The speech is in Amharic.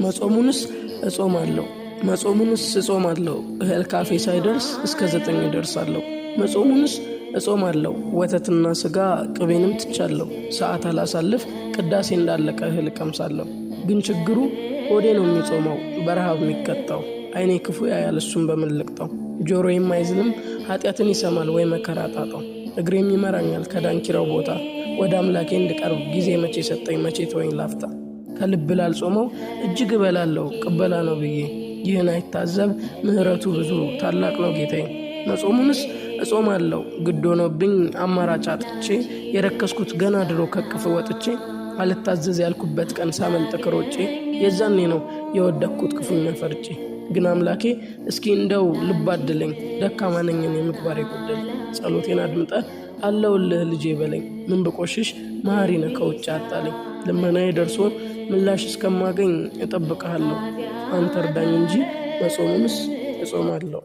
መጾሙንስ እጾማለሁ እህል ካፌ ሳይደርስ እስከ 9 እደርሳለሁ። መጾሙንስ እጾማለሁ ወተትና ስጋ ቅቤንም ትቻለሁ። ሰዓት አላሳልፍ ቅዳሴ እንዳለቀ እህል ቀምሳለሁ። ግን ችግሩ ሆዴ ነው የሚጾመው በረሃብ የሚቀጣው። አይኔ ክፉ ያያል እሱም በመልእክታው። ጆሮዬም አይዝንም ኃጢአትን ይሰማል ወይ መከራ ጣጣው። እግሬም ይመራኛል ከዳንኪራው ቦታ ወደ አምላኬ እንድቀርብ ጊዜ መቼ ሰጠኝ መቼ ተወኝ ላፍታ። ከልብ ላልጾመው እጅግ እበላለሁ ቅበላ ነው ብዬ ይህን አይታዘብ ምህረቱ ብዙ ታላቅ ነው ጌታዬ። መጾሙንስ እጾማለሁ ግድ ሆኖብኝ አማራጭ አጥቼ የረከስኩት ገና ድሮ ከቅፍ ወጥቼ አልታዘዝ ያልኩበት ቀን ሳመልጥ ከሮጬ የዛኔ ነው የወደቅኩት ክፉኛ ፈርጬ። ግን አምላኬ እስኪ እንደው ልብ አድለኝ ደካማ ነኝ የምግባር የጎደል። ጸሎቴን አድምጠህ አለውልህ ልጄ በለኝ ምን ብቆሽሽ መሐሪ ነህ ከውጭ አጣለኝ። ልመናዬ ደርሶ ምላሽ እስከማገኝ እጠብቅሃለሁ አንተ እርዳኝ እንጂ መጾሙንስ እጾማለሁ።